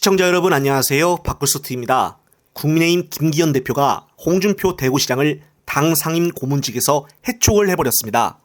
시청자 여러분 안녕하세요. 박글소트입니다. 국민의힘 김기현 대표가 홍준표 대구시장을 당 상임 고문직에서 해촉을 해버렸습니다.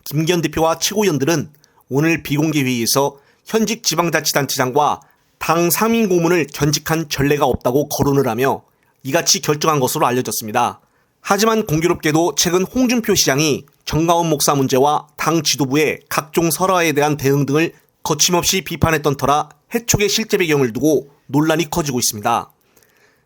김기현 대표와 최고위원들은 오늘 비공개 회의에서 현직 지방자치단체장과 당 상임 고문을 견직한 전례가 없다고 거론을 하며 이같이 결정한 것으로 알려졌습니다. 하지만 공교롭게도 최근 홍준표 시장이 정가원 목사 문제와 당 지도부의 각종 설화에 대한 대응 등을 거침없이 비판했던 터라 해촉의 실제 배경을 두고 논란이 커지고 있습니다.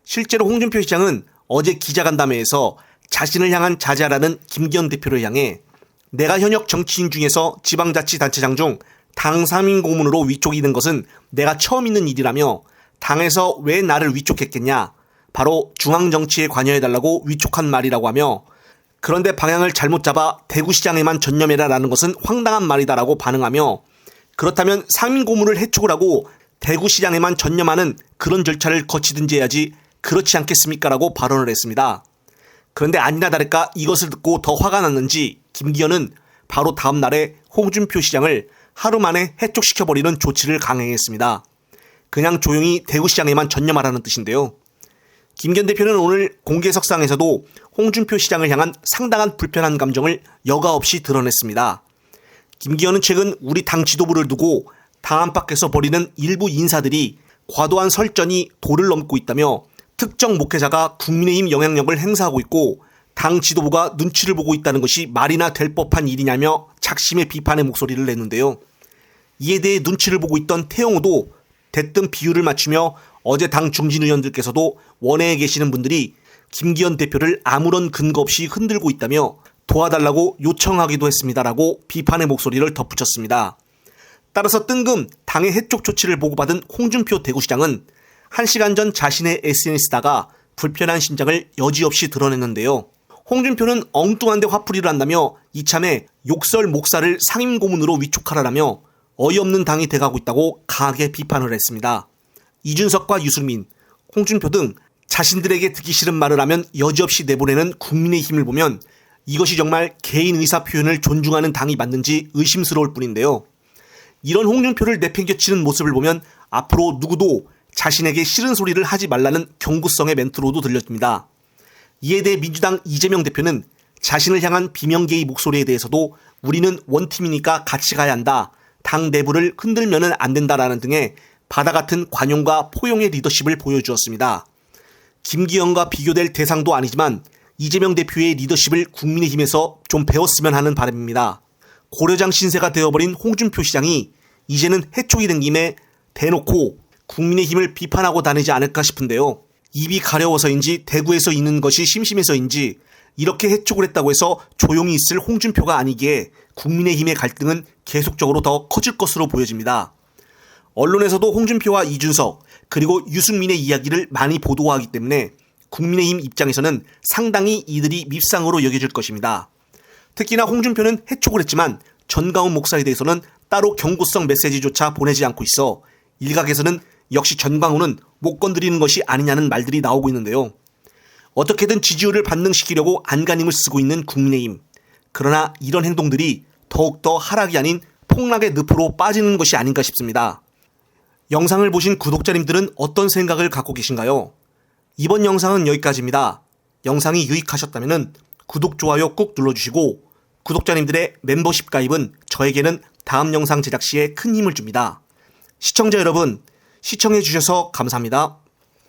실제로 홍준표 시장은 어제 기자간담회에서 자신을 향한 자제하라는 김기현 대표를 향해 내가 현역 정치인 중에서 지방자치단체장 중 당 상임 고문으로 위촉이 된 것은 내가 처음 있는 일이라며 당에서 왜 나를 위촉했겠냐, 바로 중앙정치에 관여해달라고 위촉한 말이라고 하며 그런데 방향을 잘못 잡아 대구시장에만 전념해라라는 것은 황당한 말이다라고 반응하며 그렇다면 상임 고문을 해촉을 하고 대구시장에만 전념하는 그런 절차를 거치든지 해야지 그렇지 않겠습니까? 라고 발언을 했습니다. 그런데 아니나 다를까 이것을 듣고 더 화가 났는지 김기현은 바로 다음 날에 홍준표 시장을 하루 만에 해촉시켜버리는 조치를 강행했습니다. 그냥 조용히 대구시장에만 전념하라는 뜻인데요. 김기현 대표는 오늘 공개석상에서도 홍준표 시장을 향한 상당한 불편한 감정을 여과 없이 드러냈습니다. 김기현은 최근 우리 당 지도부를 두고 당 안팎에서 벌이는 일부 인사들이 과도한 설전이 도를 넘고 있다며 특정 목회자가 국민의힘 영향력을 행사하고 있고 당 지도부가 눈치를 보고 있다는 것이 말이나 될 법한 일이냐며 작심의 비판의 목소리를 냈는데요. 이에 대해 눈치를 보고 있던 태영호도 대뜸 비유를 맞추며 어제 당 중진 의원들께서도 원외에 계시는 분들이 김기현 대표를 아무런 근거 없이 흔들고 있다며 도와달라고 요청하기도 했습니다라고 비판의 목소리를 덧붙였습니다. 따라서 뜬금 당의 해촉 조치를 보고받은 홍준표 대구시장은 1시간 전 자신의 SNS에다가 불편한 심정을 여지없이 드러냈는데요. 홍준표는 엉뚱한데 화풀이를 한다며 이참에 욕설 목사를 상임 고문으로 위촉하라라며 어이없는 당이 돼가고 있다고 강하게 비판을 했습니다. 이준석과 유승민, 홍준표 등 자신들에게 듣기 싫은 말을 하면 여지없이 내보내는 국민의힘을 보면 이것이 정말 개인 의사 표현을 존중하는 당이 맞는지 의심스러울 뿐인데요. 이런 홍준표를 내팽개치는 모습을 보면 앞으로 누구도 자신에게 싫은 소리를 하지 말라는 경고성의 멘트로도 들렸습니다. 이에 대해 민주당 이재명 대표는 자신을 향한 비명계의 목소리에 대해서도 우리는 원팀이니까 같이 가야 한다, 당 내부를 흔들면은 안 된다라는 등의 바다 같은 관용과 포용의 리더십을 보여주었습니다. 김기현과 비교될 대상도 아니지만 이재명 대표의 리더십을 국민의힘에서 좀 배웠으면 하는 바람입니다. 고려장 신세가 되어버린 홍준표 시장이 이제는 해촉이 된 김에 대놓고 국민의힘을 비판하고 다니지 않을까 싶은데요. 입이 가려워서인지 대구에서 있는 것이 심심해서인지 이렇게 해촉을 했다고 해서 조용히 있을 홍준표가 아니기에 국민의힘의 갈등은 계속적으로 더 커질 것으로 보여집니다. 언론에서도 홍준표와 이준석 그리고 유승민의 이야기를 많이 보도하기 때문에 국민의힘 입장에서는 상당히 이들이 밉상으로 여겨질 것입니다. 특히나 홍준표는 해촉을 했지만 전가훈 목사에 대해서는 따로 경고성 메시지조차 보내지 않고 있어 일각에서는 역시 전광훈은 못 건드리는 것이 아니냐는 말들이 나오고 있는데요. 어떻게든 지지율을 반등시키려고 안간힘을 쓰고 있는 국민의힘. 그러나 이런 행동들이 더욱더 하락이 아닌 폭락의 늪으로 빠지는 것이 아닌가 싶습니다. 영상을 보신 구독자님들은 어떤 생각을 갖고 계신가요? 이번 영상은 여기까지입니다. 영상이 유익하셨다면 구독, 좋아요 꾹 눌러주시고 구독자님들의 멤버십 가입은 저에게는 다음 영상 제작 시에 큰 힘을 줍니다. 시청자 여러분, 시청해주셔서 감사합니다.